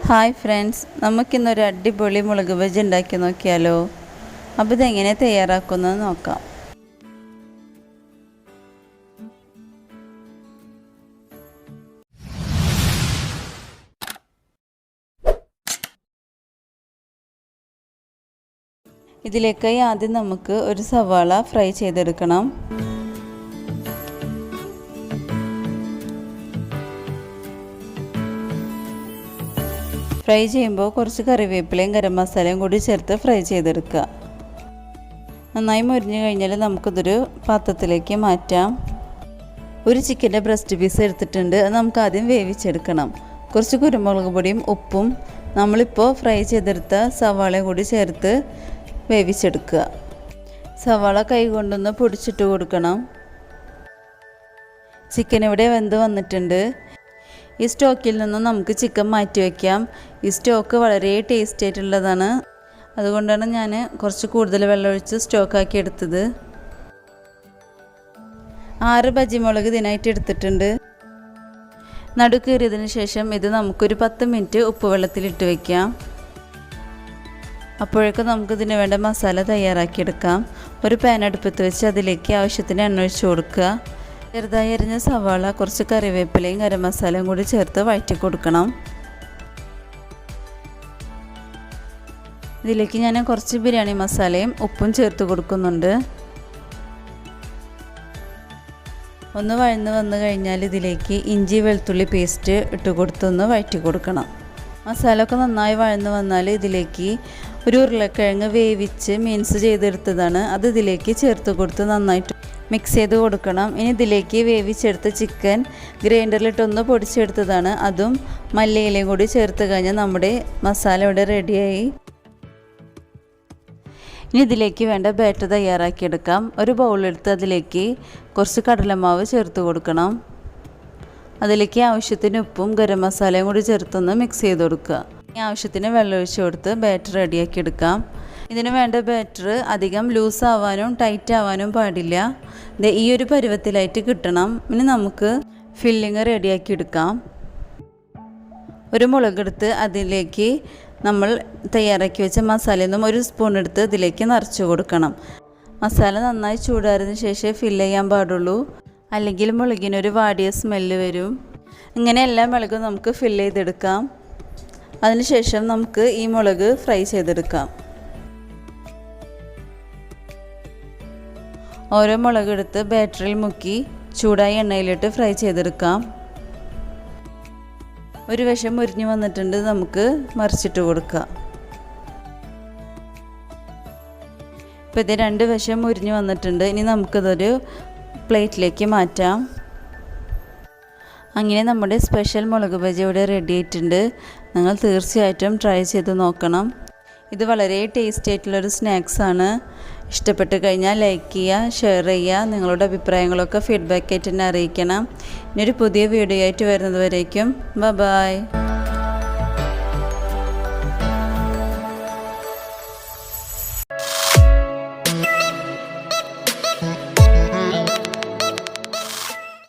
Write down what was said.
Hi friends, നമുക്കിന്നൊരു അടിപൊളി മുളക് ബജി ഉണ്ടാക്കി നോക്കിയാലോ. അപ്പോൾ ഇതെങ്ങനെ തയ്യാറാക്കുന്നത് നോക്കാം. ഇതിലേക്കായി ആദ്യം നമുക്ക് ഒരു സവാള ഫ്രൈ ചെയ്തെടുക്കണം. ഫ്രൈ ചെയ്യുമ്പോൾ കുറച്ച് കറിവേപ്പിലയും ഗരം മസാലയും കൂടി ചേർത്ത് ഫ്രൈ ചെയ്തെടുക്കുക. നന്നായി മുരിഞ്ഞു കഴിഞ്ഞാൽ നമുക്കിതൊരു പാത്രത്തിലേക്ക് മാറ്റാം. ഒരു ചിക്കൻ്റെ ബ്രസ്റ്റ് പീസ് എടുത്തിട്ടുണ്ട്. അത് നമുക്ക് ആദ്യം വേവിച്ചെടുക്കണം. കുറച്ച് കുരുമുളക് പൊടിയും ഉപ്പും നമ്മളിപ്പോൾ ഫ്രൈ ചെയ്തെടുത്ത സവാളയും കൂടി ചേർത്ത് വേവിച്ചെടുക്കുക. സവാള കൈ കൊണ്ടൊന്ന് പൊടിച്ചിട്ട് കൊടുക്കണം. ചിക്കൻ ഇവിടെ വെന്ത് വന്നിട്ടുണ്ട്. ഈ സ്റ്റോക്കിൽ നിന്നും നമുക്ക് ചിക്കൻ മാറ്റി വയ്ക്കാം. ഈ സ്റ്റോക്ക് വളരെ ടേസ്റ്റി ആയിട്ടുള്ളതാണ്. അതുകൊണ്ടാണ് ഞാൻ കുറച്ച് കൂടുതൽ വെള്ളമൊഴിച്ച് സ്റ്റോക്കാക്കി എടുത്തത്. 6 ബജിമുളക് ഇതിനായിട്ട് എടുത്തിട്ടുണ്ട്. നടുക്കീറിയതിന് ശേഷം ഇത് നമുക്കൊരു 10 മിനിറ്റ് ഉപ്പുവെള്ളത്തിലിട്ട് വയ്ക്കാം. അപ്പോഴേക്കും നമുക്കിതിന് വേണ്ട മസാല തയ്യാറാക്കിയെടുക്കാം. ഒരു പാൻ അടുപ്പത്ത് വെച്ച് അതിലേക്ക് ആവശ്യത്തിന് എണ്ണ ഒഴിച്ച് കൊടുക്കുക. ചെറുതായി അരിഞ്ഞ സവാള, കുറച്ച് കറിവേപ്പിലയും ഗരം മസാലയും കൂടി ചേർത്ത് വഴറ്റി കൊടുക്കണം. ഇതിലേക്ക് ഞാൻ കുറച്ച് ബിരിയാണി മസാലയും ഉപ്പും ചേർത്ത് കൊടുക്കുന്നുണ്ട്. ഒന്ന് വഴന്ന് വന്നു കഴിഞ്ഞാൽ ഇതിലേക്ക് ഇഞ്ചി വെളുത്തുള്ളി പേസ്റ്റ് ഇട്ട് കൊടുത്തൊന്ന് വഴറ്റി കൊടുക്കണം. മസാല ഒക്കെ നന്നായി വഴന്ന് വന്നാൽ ഇതിലേക്ക് ഒരു ഉരുളക്കിഴങ്ങ് വേവിച്ച് മീൻസ് ചെയ്തെടുത്തതാണ്. അത് ഇതിലേക്ക് ചേർത്ത് കൊടുത്ത് നന്നായിട്ട് മിക്സ് ചെയ്ത് കൊടുക്കണം. ഇനി ഇതിലേക്ക് വേവിച്ചെടുത്ത ചിക്കൻ ഗ്രൈൻഡറിലിട്ടൊന്ന് പൊടിച്ചെടുത്തതാണ്. അതും മല്ലിയിലയും കൂടി ചേർത്ത് കഴിഞ്ഞാൽ നമ്മുടെ മസാല ഇവിടെ റെഡിയായി. ഇനി ഇതിലേക്ക് വേണ്ട ബാറ്റർ തയ്യാറാക്കിയെടുക്കാം. ഒരു ബൗളെടുത്ത് അതിലേക്ക് കുറച്ച് കടലമാവ് ചേർത്ത് കൊടുക്കണം. അതിലേക്ക് ആവശ്യത്തിന് ഉപ്പും ഗരം മസാലയും കൂടി ചേർത്തൊന്ന് മിക്സ് ചെയ്ത് കൊടുക്കുക. ആവശ്യത്തിന് വെള്ളം ഒഴിച്ച് കൊടുത്ത് ബാറ്റർ റെഡിയാക്കി എടുക്കാം. ഇതിന് വേണ്ട ബാറ്റർ അധികം ലൂസ് ആവാനും ടൈറ്റ് ആവാനും പാടില്ല. ഈ ഒരു പരുവത്തിലായിട്ട് കിട്ടണം. ഇനി നമുക്ക് ഫില്ലിങ് റെഡിയാക്കി എടുക്കാം. ഒരു മുളകെടുത്ത് അതിലേക്ക് നമ്മൾ തയ്യാറാക്കി വെച്ച മസാലയിൽ നിന്നും ഒരു സ്പൂൺ എടുത്ത് ഇതിലേക്ക് നിറച്ച് കൊടുക്കണം. മസാല നന്നായി ചൂടാറിയതിന് ശേഷം ഫില്ല് ചെയ്യാൻ പാടുള്ളൂ. അല്ലെങ്കിൽ മുളകിനൊരു വാടിയ സ്മെല്ല് വരും. ഇങ്ങനെ എല്ലാ മുളകും നമുക്ക് ഫില്ല് ചെയ്തെടുക്കാം. അതിനുശേഷം നമുക്ക് ഈ മുളക് ഫ്രൈ ചെയ്തെടുക്കാം. ഓരോ മുളകെടുത്ത് ബാറ്ററിൽ മുക്കി ചൂടായ എണ്ണയിലിട്ട് ഫ്രൈ ചെയ്തെടുക്കാം. ഒരു വശം മുരിഞ്ഞു വന്നിട്ടുണ്ട്. നമുക്ക് മറിച്ചിട്ട് കൊടുക്കാം. ഇപ്പോൾ ഇത് 2 വശം മുരിഞ്ഞു വന്നിട്ടുണ്ട്. ഇനി നമുക്കിതൊരു പ്ലേറ്റിലേക്ക് മാറ്റാം. അങ്ങനെ നമ്മുടെ സ്പെഷ്യൽ മുളക് ബജി ഇവിടെ റെഡി ആയിട്ടുണ്ട്. നിങ്ങൾ തീർച്ചയായിട്ടും ട്രൈ ചെയ്ത് നോക്കണം. ഇത് വളരെ ടേസ്റ്റി ആയിട്ടുള്ളൊരു സ്നാക്സാണ്. ഇഷ്ടപ്പെട്ട് കഴിഞ്ഞാൽ ലൈക്ക് ചെയ്യുക, ഷെയർ ചെയ്യുക. നിങ്ങളുടെ അഭിപ്രായങ്ങളൊക്കെ ഫീഡ്ബാക്ക് ആയിട്ട് എന്നെ അറിയിക്കണം. ഇനിയൊരു പുതിയ വീഡിയോ ആയിട്ട് വരുന്നത് വരേക്കും ബൈ.